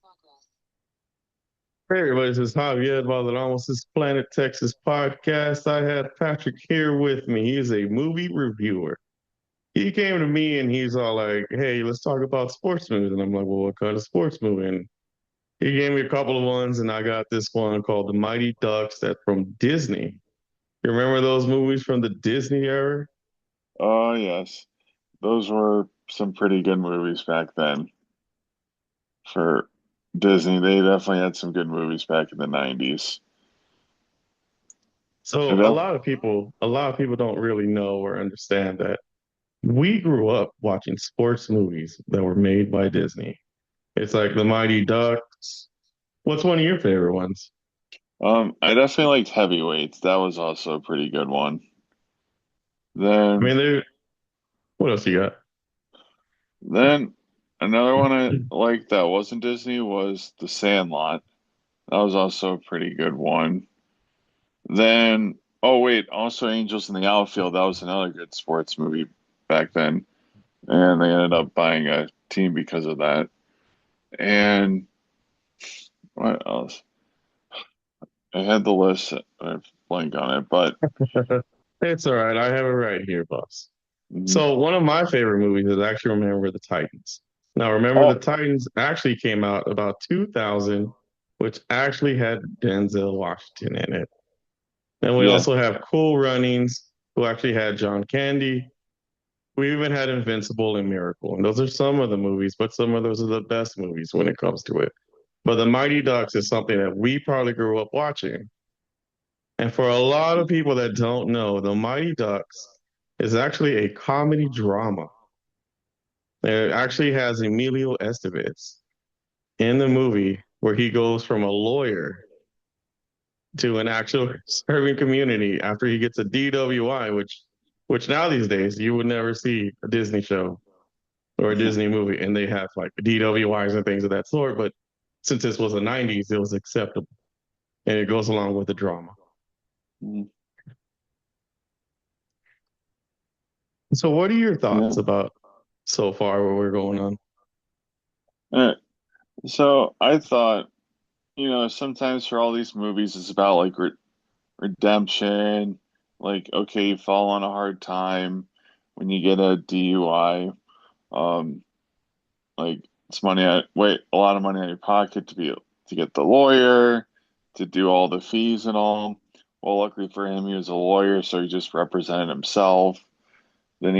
Hey everybody, this is Javier Valderamos, this Planet Texas podcast. I had Patrick here with me. He is a movie reviewer. He came to me and he's all like, "Hey, let's talk about sports movies." And I'm like, "Well, what kind of sports movie?" And he gave me a couple of ones, and I got this one called The Mighty Ducks that's from Disney. You remember those movies from the Disney era? Oh, yes. Those were some pretty good movies back then for Disney. They definitely had some good movies back in the 90s. So And a lot of people don't really know or understand that we grew up watching sports movies that were made by Disney. It's like The Mighty Ducks. What's one of your favorite ones? I definitely liked Heavyweights. That was also a pretty good one. I Then, mean, what else you got? then another one I liked that wasn't Disney was The Sandlot. That was also a pretty good one. Then, oh wait, also Angels in the Outfield. That was another good sports movie back then, and they ended up buying a team because of that. And what else? I had the list. I blanked on it, but It's all right. I have it right here, boss. mhm. So one of my favorite movies is actually Remember the Titans. Now, Remember the Oh Titans actually came out about 2000, which actually had Denzel Washington in it. And we yeah, also have Cool Runnings, who actually had John Candy. We even had Invincible and Miracle. And those are some of the movies, but some of those are the best movies when it comes to it. But The Mighty Ducks is something that we probably grew up watching. And for a lot of people that don't know, The Mighty Ducks is actually a comedy drama. It actually has Emilio Estevez in the movie where he goes from a lawyer to an actual serving community after he gets a DWI, which now these days you would never see a Disney show or a Disney movie, and they have like DWIs and things of that sort. But since this was the '90s, it was acceptable, and it goes along with the drama. mhm, So, what are your yeah. thoughts about so far what we're going on? Uh, So I thought, sometimes for all these movies, it's about like redemption. Like, okay, you fall on a hard time when you get a DUI. Um, like it's wait, a lot of money out of your pocket to get the lawyer, to do all the fees and all. Well, luckily for him, he was a lawyer, so he just represented himself. Then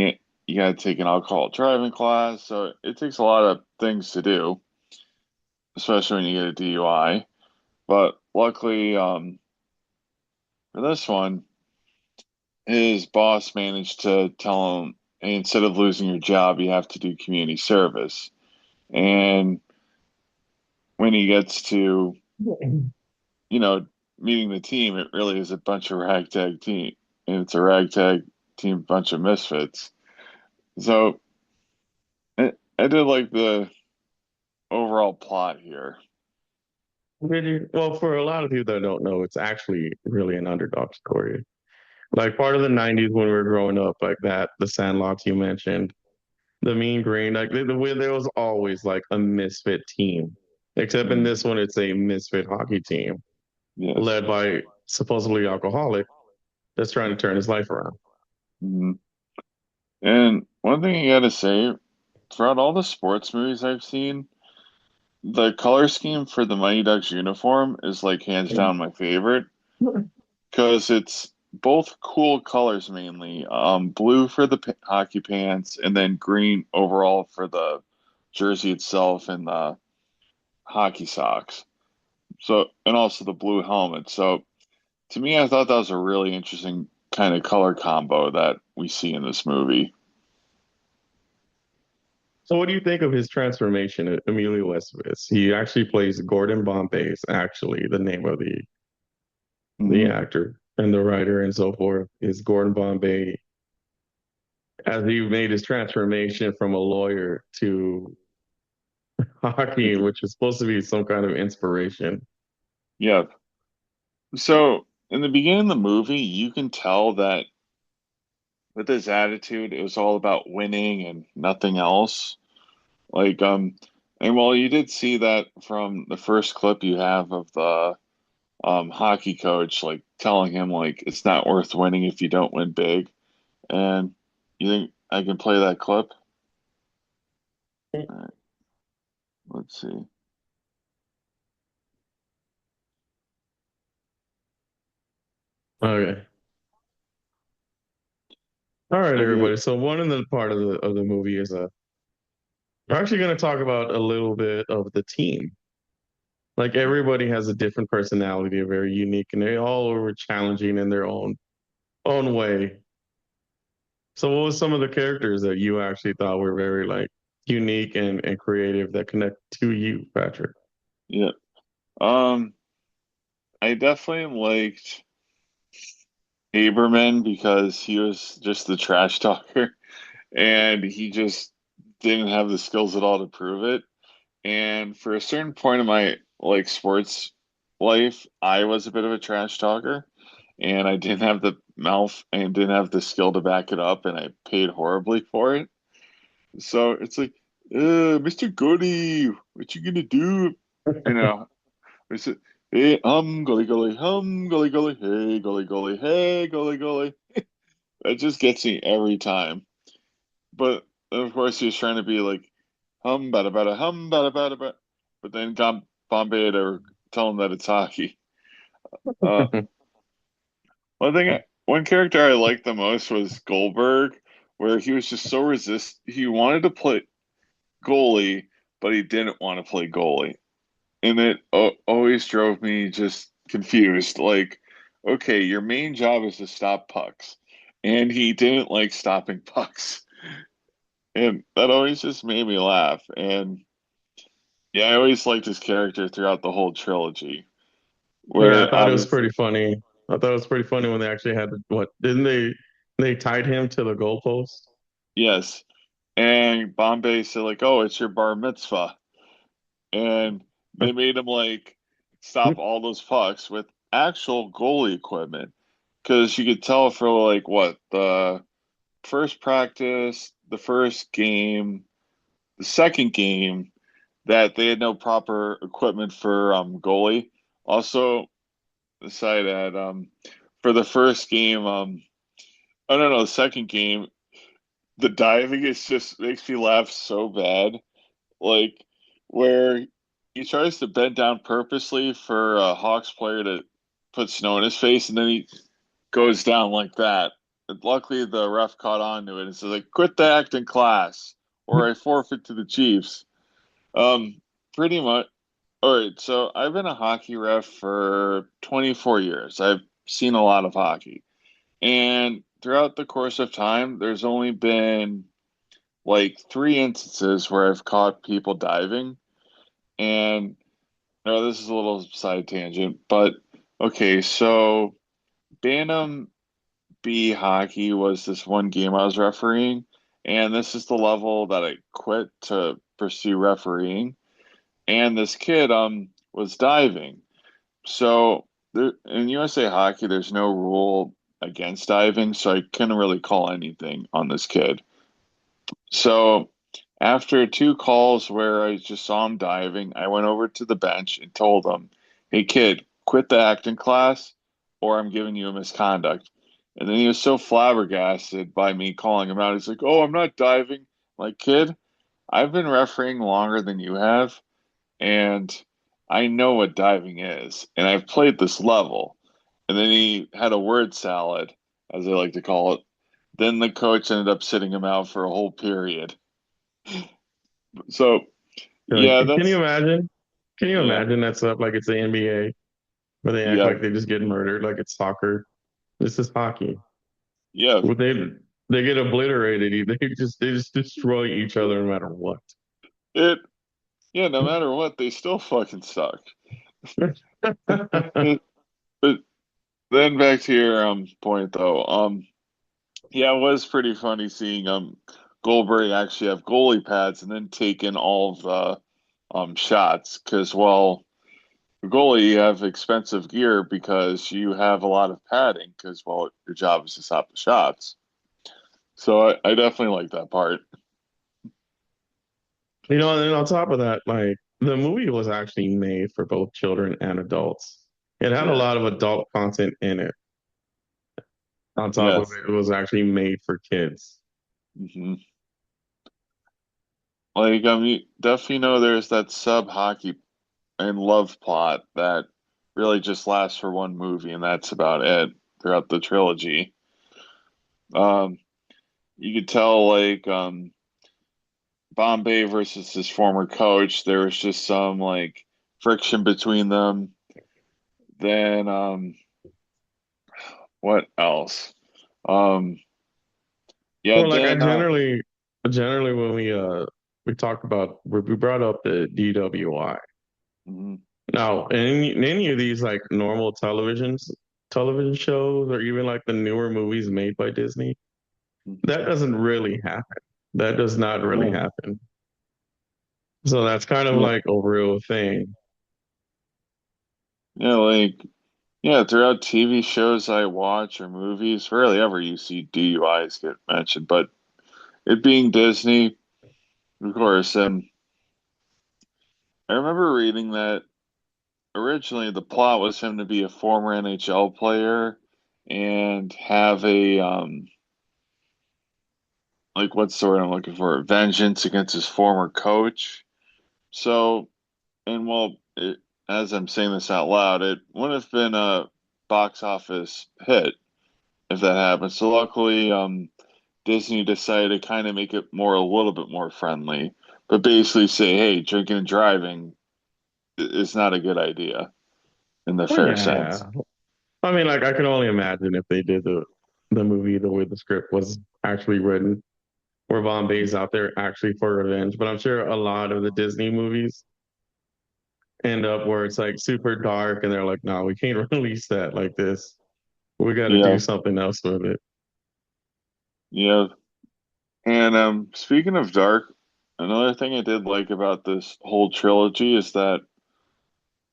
you got to take an alcohol driving class, so it takes a lot of things to do, especially when you get a DUI. But luckily, for this one, his boss managed to tell him, "Hey, instead of losing your job, you have to do community service." And when he gets to, you know, meeting the team, it really is a bunch of ragtag team, and it's a ragtag team, bunch of misfits. So I did like the overall plot here. Really? Well, for a lot of people that don't know, it's actually really an underdog story. Like part of the '90s when we were growing up, like that, the Sandlot you mentioned, the Mean Green, like there was always like a misfit team. Except in Mm, this one, it's a misfit hockey team yes. led by supposedly alcoholic that's trying to turn his life around. Mhm. And one thing you gotta say, throughout all the sports movies I've seen, the color scheme for the Mighty Ducks uniform is like hands down my favorite because it's both cool colors mainly. Blue for the hockey pants and then green overall for the jersey itself and the hockey socks. So, and also the blue helmet. So, to me, I thought that was a really interesting kind of color combo that we see in this movie. So, what do you think of his transformation, Emilio Estevez? He actually plays Gordon Bombay, is actually the name of the Hmm. actor and the writer and so forth is Gordon Bombay as he made his transformation from a lawyer to hockey, which is supposed to be some kind of inspiration. Yeah. So, in the beginning of the movie, you can tell that with his attitude, it was all about winning and nothing else. Like, And well, you did see that from the first clip you have of the hockey coach, like telling him like it's not worth winning if you don't win big. And you think I can play that clip? All right, let's see. Okay. All right, Okay, everybody. So one of the part of the movie is we're actually going to talk about a little bit of the team. Like everybody has a different personality, they're very unique, and they all were challenging in their own way. So what was some of the characters that you actually thought were very like unique and creative that connect to you, Patrick? yeah. Um, I definitely liked Haberman because he was just the trash talker and he just didn't have the skills at all to prove it. And for a certain point in my like sports life, I was a bit of a trash talker and I didn't have the mouth and didn't have the skill to back it up and I paid horribly for it. So it's like, Mr. Goody, what you gonna do? You know, it's hey, gully gully, gully gully, hey, gully gully, hey, gully gully. That just gets me every time. But of course, he was trying to be like bada bada, bada bada bada. But then got Bombay to tell him that it's hockey. Uh, one character I liked the most was Goldberg, where he was just so resist. He wanted to play goalie, but he didn't want to play goalie, and it always drove me just confused. Like, okay, your main job is to stop pucks, and he didn't like stopping pucks. And that always just made me laugh. And yeah, I always liked his character throughout the whole trilogy. Yeah, I Where thought it was obviously, pretty funny. I thought it was pretty funny when they actually had what didn't they tied him to the goalpost? yes. And Bombay said like, "Oh, it's your bar mitzvah," and they made him like stop all those pucks with actual goalie equipment because you could tell for like what the first practice, the first game, the second game that they had no proper equipment for goalie. Also, the side at for the first game, oh no, the second game, the diving is just makes me laugh so bad. Like where he tries to bend down purposely for a Hawks player to put snow in his face, and then he goes down like that. And luckily, the ref caught on to it and says, like, quit the acting class, or I forfeit to the Chiefs. Um, Pretty much. All right, so I've been a hockey ref for 24 years. I've seen a lot of hockey. And throughout the course of time, there's only been like three instances where I've caught people diving. And no, this is a little side tangent, but okay, so Bantam B hockey was this one game I was refereeing, and this is the level that I quit to pursue refereeing. And this kid was diving. So there, in USA hockey, there's no rule against diving, so I couldn't really call anything on this kid. So after two calls where I just saw him diving, I went over to the bench and told him, "Hey kid, quit the acting class, or I'm giving you a misconduct." And then he was so flabbergasted by me calling him out. He's like, "Oh, I'm not diving." I'm like, kid, I've been refereeing longer than you have, and I know what diving is, and I've played this level. And then he had a word salad, as I like to call it. Then the coach ended up sitting him out for a whole period. So, Like, yeah, can you that's, imagine? Can you yeah, imagine that stuff like it's the NBA where they act yeah, like they just get murdered like it's soccer? This is hockey. yeah. Well, they get obliterated. They just destroy each other no matter what. It, yeah, no matter what, they still fucking suck. But then back to your point though. Yeah, it was pretty funny seeing Goldberg actually have goalie pads and then take in all of the shots because well, goalie you have expensive gear because you have a lot of padding because well your job is to stop the shots. So I definitely like that part. And then on top of that, like the movie was actually made for both children and adults. It had a Yeah. lot of adult content in it. On top of Yes. it, it was actually made for kids. hmm Like, you definitely know there's that sub hockey and love plot that really just lasts for one movie, and that's about it throughout the trilogy. Um, you could tell, like, Bombay versus his former coach, there was just some like friction between them. Then, what else? Um, yeah, Well, like I then, generally when we talked about we brought up the DWI. mhm, Now, in any of these like normal television shows, or even like the newer movies made by Disney, mhm. that doesn't really happen. That does not really yeah, happen. So that's kind of yeah, like a real thing. yeah, like, yeah, throughout TV shows I watch or movies, rarely ever you see DUIs get mentioned, but it being Disney, of course, and I remember reading that originally the plot was him to be a former NHL player and have a like what's the word I'm looking for? Vengeance against his former coach. So, and well, as I'm saying this out loud, it wouldn't have been a box office hit if that happened. So luckily, Disney decided to kind of make it more a little bit more friendly, but basically say, hey, drinking and driving is not a good idea in the Oh fair sense. yeah. I mean, like I can only imagine if they did the movie the way the script was actually written, where Bombay's out there actually for revenge. But I'm sure a lot of the Disney movies end up where it's like super dark and they're like, no, we can't release that like this. We got to Yeah, do something else with it. yeah. And speaking of dark, another thing I did like about this whole trilogy is that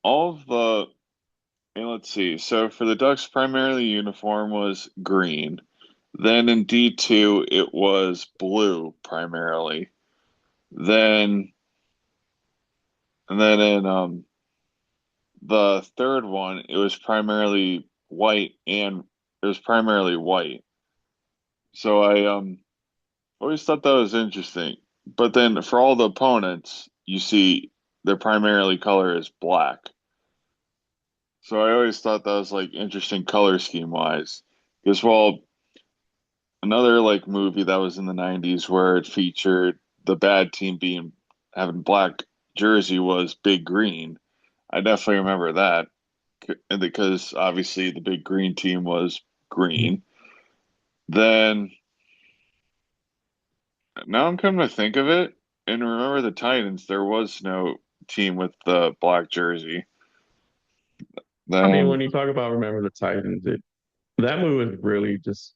all of the, and let's see, so for the Ducks, primarily uniform was green. Then in D2, it was blue primarily. Then, and then in the third one, it was primarily white and it was primarily white. So I always thought that was interesting. But then for all the opponents, you see their primarily color is black. So I always thought that was like interesting color scheme wise. Because well, another like movie that was in the 90s where it featured the bad team being having black jersey was Big Green. I definitely remember that because obviously the Big Green team was green. Then now I'm coming to think of it, and remember the Titans, there was no team with the black jersey. I mean, Then, when you talk about Remember the Titans, that movie is really just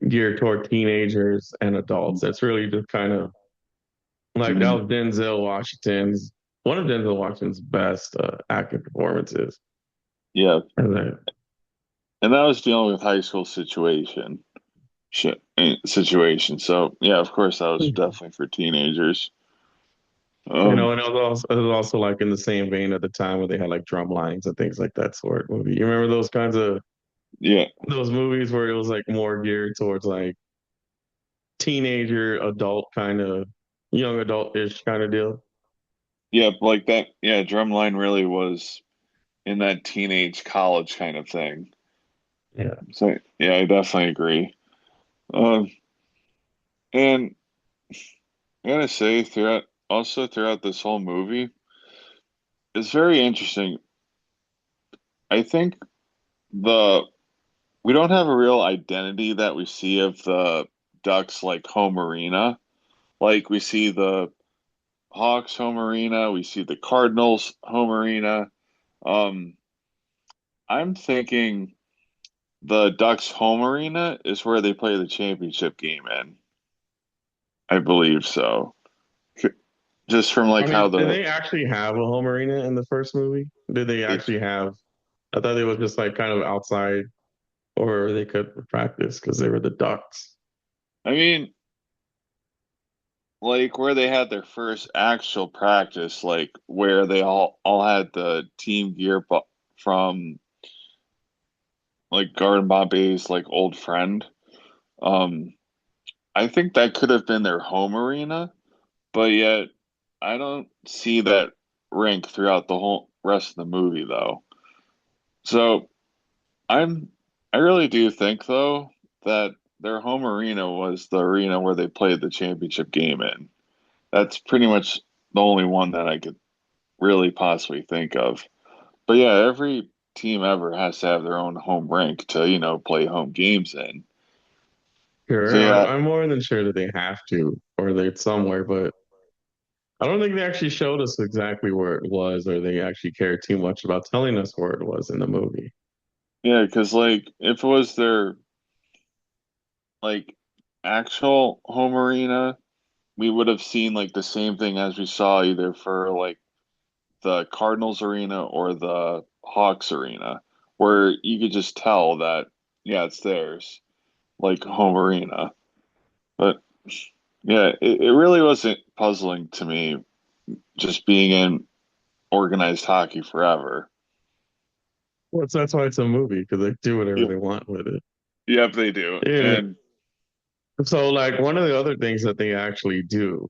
geared toward teenagers and adults. That's really just kind of like that mhm, was Denzel Washington's one of Denzel Washington's best acting performances. yeah, And then, and that was dealing with high school situation. So yeah, of course that was definitely for teenagers. Um, and it was also like in the same vein at the time where they had like drum lines and things like that sort of movie. You remember those kinds of yeah, those movies where it was like more geared towards like teenager, adult kind of young adult-ish kind of deal. yeah, like that. Yeah, Drumline really was in that teenage college kind of thing. Yeah. So yeah, I definitely agree. Um, and I gotta say, throughout this whole movie, it's very interesting. I think the we don't have a real identity that we see of the Ducks like home arena. Like we see the Hawks home arena, we see the Cardinals home arena. Um, I'm thinking the Ducks home arena is where they play the championship game in. I believe so. Just from I like how mean, did the they actually have a home arena in the first movie? Did they they actually have? I thought it was just like kind of outside, or they could practice because they were the Ducks. I mean, like where they had their first actual practice, like where they all had the team gear from like Garden Bombay's like old friend. Um, I think that could have been their home arena, but yet I don't see that rink throughout the whole rest of the movie though. So I'm I really do think though that their home arena was the arena where they played the championship game in. That's pretty much the only one that I could really possibly think of. But yeah, every team ever has to have their own home rink to, play home games in. So Sure, yeah, I'm more than sure that they have to, or they're somewhere, but I don't think they actually showed us exactly where it was, or they actually cared too much about telling us where it was in the movie. yeah, because like if it was their like actual home arena, we would have seen like the same thing as we saw either for like the Cardinals arena or the Hawks arena, where you could just tell that yeah, it's theirs, like home arena. But yeah, it really wasn't puzzling to me just being in organized hockey forever. Well, that's why it's a movie because they do whatever Yep, they want with it. yep, they do. Yeah. And So, like, one of the other things that they actually do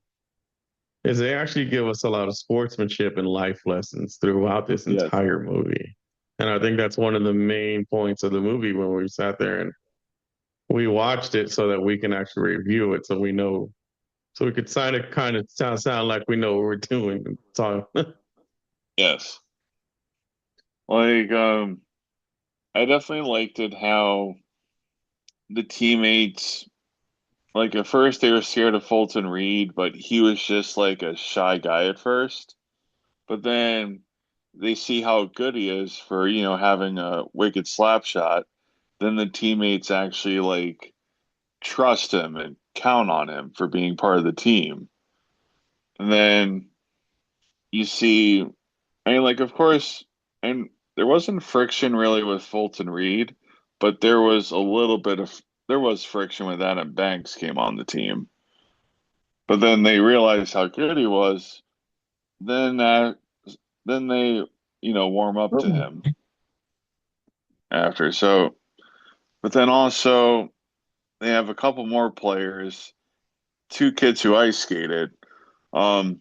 is they actually give us a lot of sportsmanship and life lessons throughout this yes, entire movie. And I think that's one of the main points of the movie when we sat there and we watched it so that we can actually review it so we know, so we could kind of sound like we know what we're doing. So, yes. Like, I definitely liked it how the teammates, like at first they were scared of Fulton Reed, but he was just like a shy guy at first. But then they see how good he is for, having a wicked slap shot. Then the teammates actually like trust him and count on him for being part of the team. And then you see, I mean, like, of course, and there wasn't friction really with Fulton Reed, but there was friction when Adam Banks came on the team. But then they realized how good he was. Then, then they, warm up to him after. So, but then also they have a couple more players, two kids who ice skated. Um,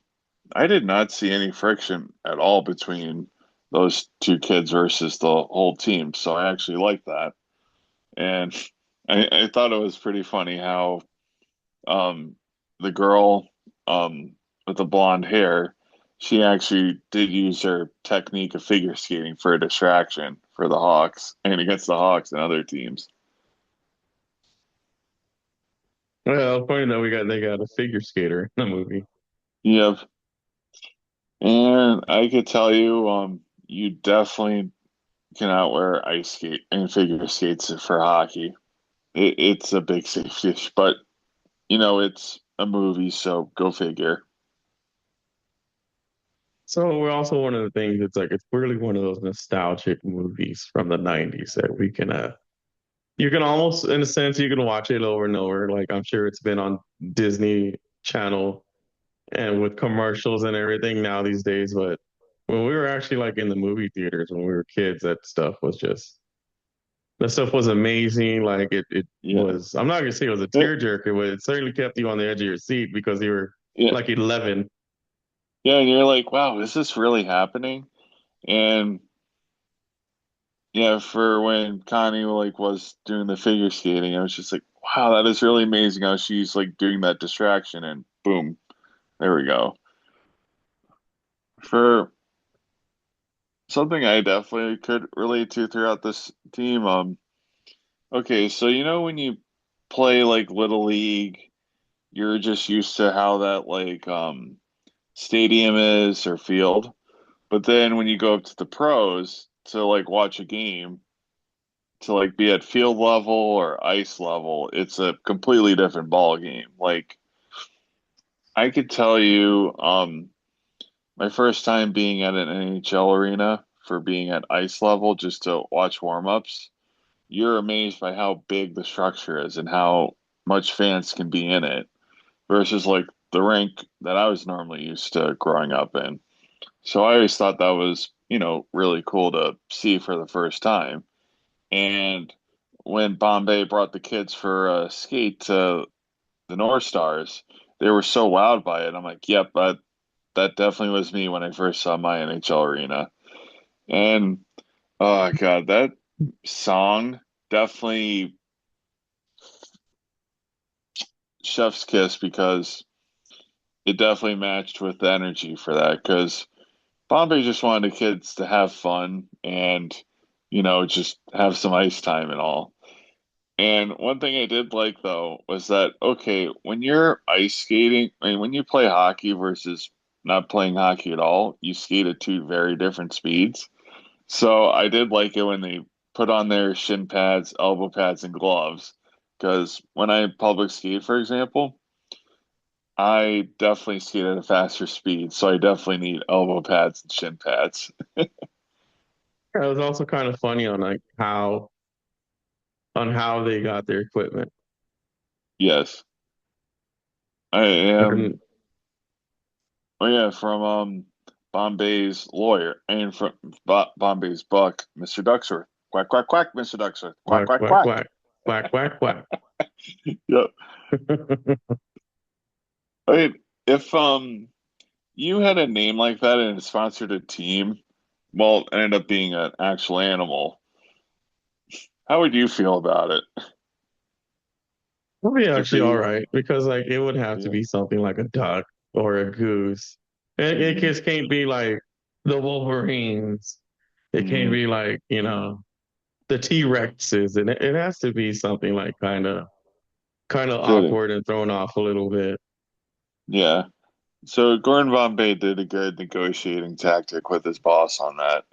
I did not see any friction at all between those two kids versus the whole team, so I actually liked that. And I thought it was pretty funny how um, the girl with the blonde hair, she actually did use her technique of figure skating for a distraction for the Hawks and against the Hawks and other teams. well, funny that they got a figure skater in the movie. Yep. And I could tell you, you definitely cannot wear ice skate and figure skates for hockey. It's a big safety issue, but it's a movie, so go figure. So we're also one of the things. It's like it's really one of those nostalgic movies from the '90s that we can you can almost, in a sense, you can watch it over and over. Like I'm sure it's been on Disney Channel and with commercials and everything now these days. But when we were actually like in the movie theaters when we were kids, that stuff was amazing. Like it Yeah. was. I'm not gonna say it was a Eh, tearjerker, but it certainly kept you on the edge of your seat because you were Yeah. like 11. Yeah, and you're like, wow, is this really happening? And yeah, for when Connie like was doing the figure skating, I was just like, wow, that is really amazing how she's like doing that distraction and boom, there we go. For something I definitely could relate to throughout this team, okay, so when you play like Little League, you're just used to how that like stadium is or field. But then when you go up to the pros to like watch a game, to like be at field level or ice level, it's a completely different ball game. Like I could tell you, my first time being at an NHL arena for being at ice level just to watch warm-ups, you're amazed by how big the structure is and how much fans can be in it versus like the rink that I was normally used to growing up in. So I always thought that was, really cool to see for the first time. And when Bombay brought the kids for a skate to the North Stars, they were so wowed by it. I'm like, yep, that definitely was me when I first saw my NHL arena. And oh God, that song definitely chef's kiss because it definitely matched with the energy for that. Because Bombay just wanted the kids to have fun and, just have some ice time and all. And one thing I did like though was that okay, when you're ice skating, I mean when you play hockey versus not playing hockey at all, you skate at two very different speeds. So I did like it when they put on their shin pads, elbow pads, and gloves. Because when I public skate, for example, I definitely skate at a faster speed, so I definitely need elbow pads and shin pads. It was also kind of funny on like how they got their equipment. Yes, I am. And Oh yeah, from Bombay's lawyer and from Bombay's buck, Mr. Ducksworth. Quack quack quack, Mr. Ducksworth. Quack quack quack quack quack. quack quack quack quack. Yep. I mean, if you had a name like that and it sponsored a team, well, it ended up being an actual animal. How would you feel about it? It'll be If actually all they, right because like it would have to yeah, be something like a duck or a goose. It mm, just can't be like the Wolverines. It can't mm, be like, the T-Rexes. And it has to be something like kind of fitting. awkward and thrown off a little bit. Yeah. So Gordon Bombay did a good negotiating tactic with his boss on that.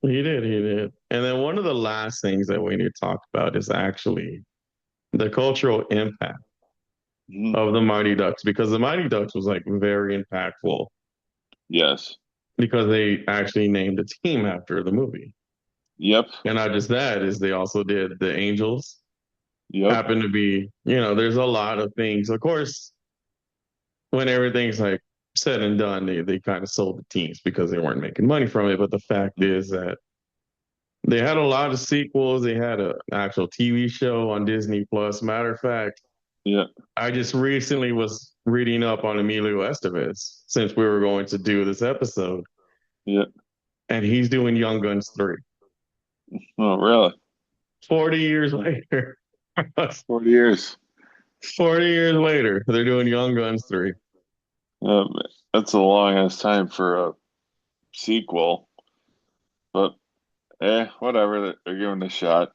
He did. And then one of the last things that we need to talk about is actually the cultural impact Mhm. of the Mighty Ducks because the Mighty Ducks was like very impactful Yes. because they actually named a team after the movie. Yep. And not just that, is they also did the Angels Yep. happen to be, there's a lot of things. Of course, when everything's like said and done, they kind of sold the teams because they weren't making money from it. But the fact Mm, is that they had a lot of sequels. They had an actual TV show on Disney Plus. Matter of fact, yeah. I just recently was reading up on Emilio Estevez since we were going to do this episode, Yeah. and he's doing Young Guns 3. Oh, really? 40 years later. 40 years. 40 years later, they're doing Young Guns 3. That's a long ass time for a sequel, but whatever. They're giving it a shot.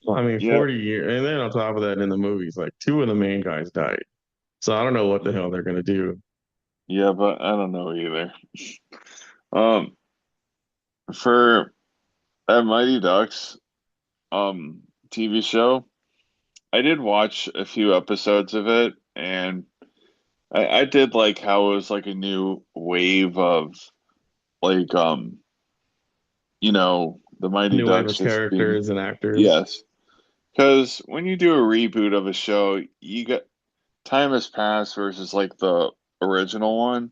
I mean, Yeah. 40 years. And then on top of that, in the movies, like two of the main guys died. So I don't know what the hell they're going to do. Yeah, but I don't know either. Um, for that Mighty Ducks um TV show, I did watch a few episodes of it, and I did like how it was like a new wave of like the Mighty New wave Ducks of just being characters and actors. yes. Because when you do a reboot of a show, you get time has passed versus like the original one.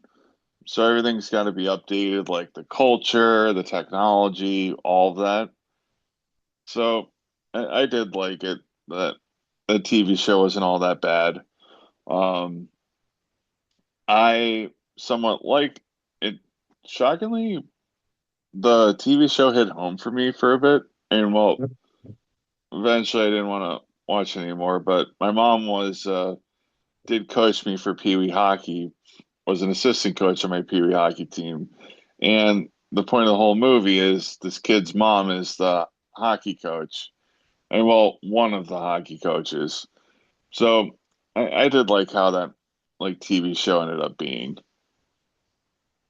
So everything's got to be updated, like the culture, the technology, all of that. So I did like it that the TV show wasn't all that bad. Um, I somewhat like it. Shockingly, the TV show hit home for me for a bit, and well, eventually I didn't want to watch it anymore. But my mom did coach me for Pee Wee hockey, was an assistant coach on my Pee Wee hockey team. And the point of the whole movie is this kid's mom is the hockey coach. And well, one of the hockey coaches. So I did like how that like TV show ended up being.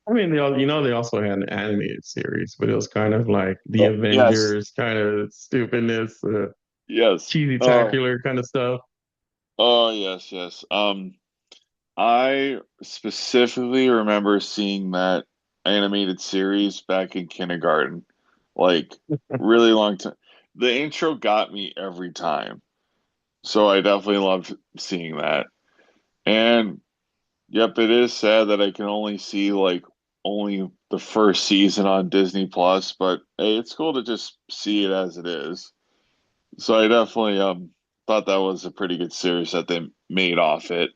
I mean, they also had an animated series, but it was kind of like the Oh, yes, Avengers kind of stupidness, yes. cheesy Oh, tacular kind of stuff. oh, yes, yes. I specifically remember seeing that animated series back in kindergarten, like really long time. The intro got me every time, so I definitely loved seeing that. And yep, it is sad that I can only see like only the first season on Disney Plus, but hey, it's cool to just see it as it is. So I definitely thought that was a pretty good series that they made off it.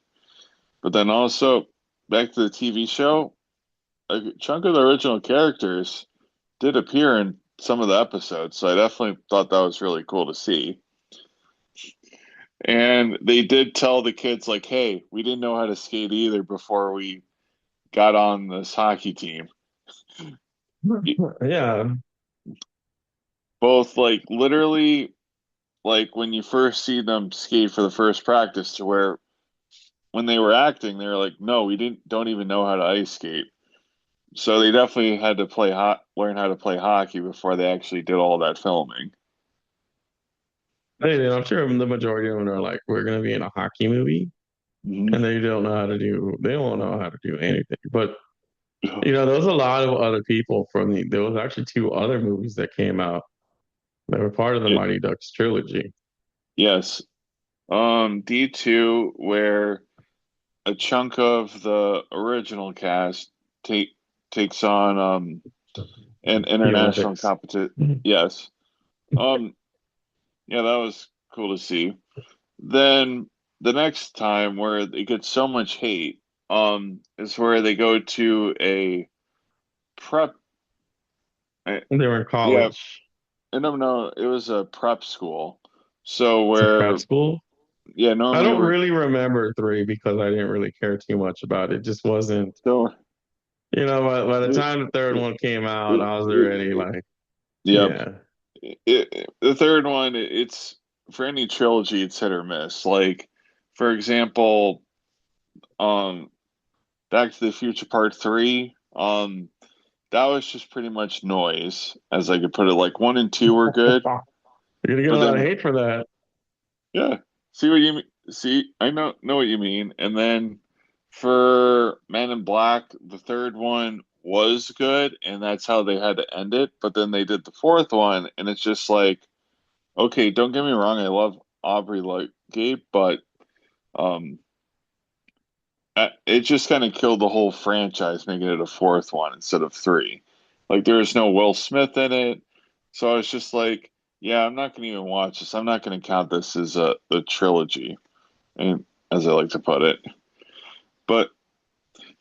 But then also back to the TV show, a chunk of the original characters did appear in some of the episodes, so I definitely thought that was really cool to see. And they did tell the kids like, "Hey, we didn't know how to skate either before we got on this hockey team." Yeah, Both like literally like when you first see them skate for the first practice to where when they were acting, they were like, "No, we don't even know how to ice skate." So they definitely had to learn how to play hockey before they actually did all that filming. I'm sure the majority of them are like, we're gonna be in a hockey movie, Hmm. and they don't know how to do anything. But there was a lot of other people there was actually two other movies that came out that were part of the Mighty Ducks trilogy. Yes. D2, where a chunk of the original cast take takes on an The international Olympics. competition. Yes. Um, yeah, that was cool to see. Then the next time where it gets so much hate, is where they go to a prep. eh, They were in Yeah, college. no, no, it was a prep school. So It's a prep where, school. yeah, I normally don't we're really remember three because I didn't really care too much about it. It just wasn't, so, by the it, time the third it, one came out, it, I was already it, like, yep. yeah. The third one, it's for any trilogy, it's hit or miss. Like, for example, um, Back to the Future Part 3, that was just pretty much noise, as I could put it. Like one and two were good, You're gonna get a but lot of then hate for that. yeah, see what you mean. See, I know what you mean. And then for Men in Black, the third one was good, and that's how they had to end it. But then they did the fourth one, and it's just like, okay, don't get me wrong, I love Aubrey like Gabe, but um, it just kind of killed the whole franchise, making it a fourth one instead of three. Like there was no Will Smith in it, so I was just like, yeah, I'm not going to even watch this. I'm not going to count this as a trilogy, and as I like to put it. But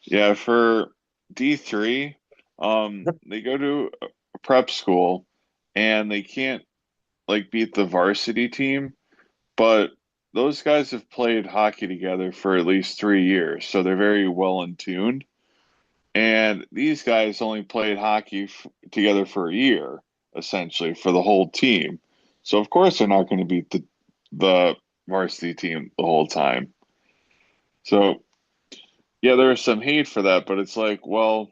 yeah, for D3, they go to a prep school and they can't like beat the varsity team, but those guys have played hockey together for at least 3 years, so they're very well in tuned. And these guys only played hockey together for a year, essentially, for the whole team. So of course they're not going to beat the varsity team the whole time. So yeah, there was some hate for that, but it's like, well,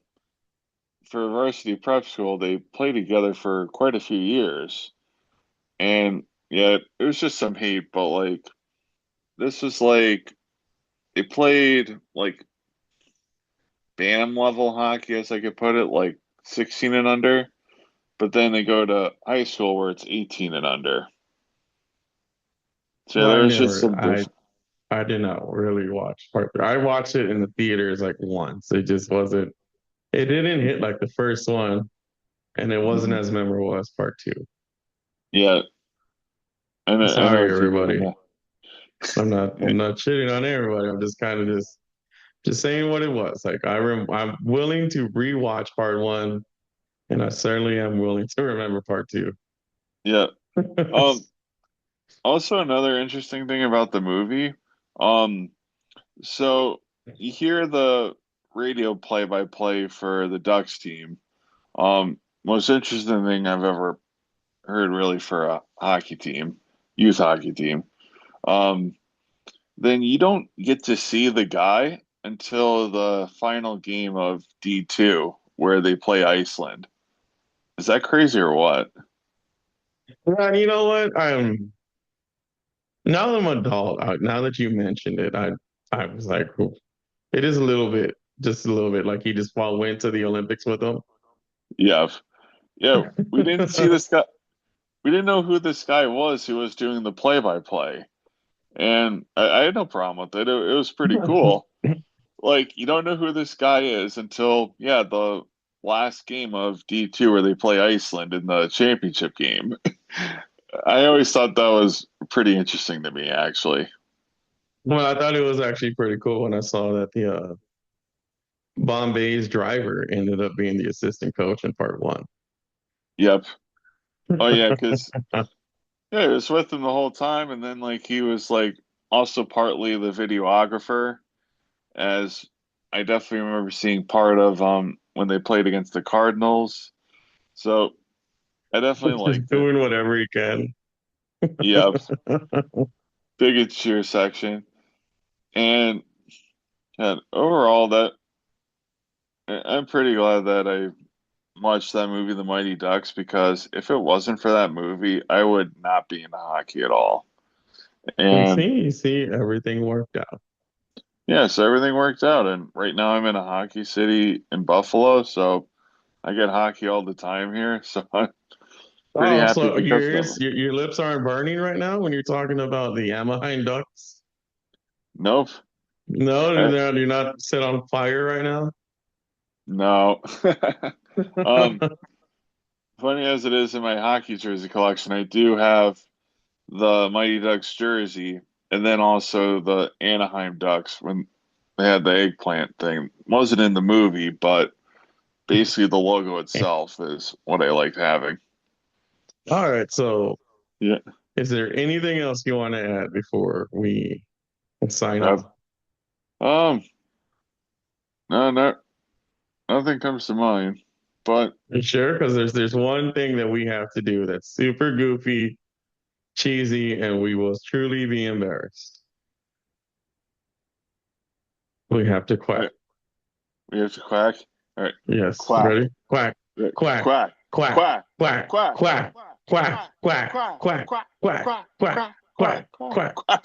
for varsity prep school, they play together for quite a few years. And yeah, it was just some hate, but like this was like they played like Bantam level hockey, as I could put it, like 16 and under. But then they go to high school where it's 18 and under. So yeah, Well, there was just some different. I did not really watch part three. I watched it in the theaters like once. It just wasn't. It didn't hit like the first one, and it wasn't Mhm. as memorable as part two. Yeah, I know Sorry, what you everybody. mean. I'm not shitting on everybody. I'm just kind of just saying what it was. Like I'm willing to rewatch part one, and I certainly am willing to remember part two. Yeah. Um. Also, another interesting thing about the movie. Um. So you hear the radio play-by-play for the Ducks team. Most interesting thing I've ever heard, really, for a hockey team, youth hockey team. Um. Then you don't get to see the guy until the final game of D2, where they play Iceland. Is that crazy or what? Well, you know what? Now that I'm an adult. Now that you mentioned it, I was like, "Ooh." It is a little bit, just a little bit like he just went to the Olympics with them. Yeah. Yeah, we didn't see this guy. We didn't know who this guy was who was doing the play-by-play. and I had no problem with it. It was pretty cool. Like you don't know who this guy is until yeah, the last game of D2 where they play Iceland in the championship game. I always thought that was pretty interesting to me, actually. Well, I thought it was actually pretty cool when I saw that the Bombay's driver ended up being the assistant coach in part one. Yep. Oh yeah, because yeah, he was with him the whole time, and then like he was like also partly the videographer, as I definitely remember seeing part of when they played against the Cardinals. So I definitely Just liked it. doing whatever he can. Yep. Big and cheer section. And yeah, overall that I'm pretty glad that I watched that movie, The Mighty Ducks, because if it wasn't for that movie, I would not be into hockey at all. And You see, everything worked out. yeah, so everything worked out. And right now I'm in a hockey city in Buffalo, so I get hockey all the time here. So I'm pretty Oh, happy so because of that. your lips aren't burning right now when you're talking about the Anaheim Ducks? Nope. No, I, you're not set on fire right now. no. Um, Funny as it is in my hockey jersey collection, I do have the Mighty Ducks jersey, and then also the Anaheim Ducks when they had the eggplant thing. Wasn't in the movie, but basically the logo itself is what I liked having. All right, so Yeah. is there anything else you want to add before we sign Uh, off? um. No, no, nothing comes to mind. But You sure? Because there's one thing that we have to do that's super goofy, cheesy, and we will truly be embarrassed. We have to uh, quack. we have to quack. All right. Yes, Quack. ready? Quack, quack, Quack. quack, Quack. quack, Quack. quack, Quack. quack, Quack. quack, Quack. quack, Quack. quack, Quack. quack, Quack. quack, Quack. quack. Quack.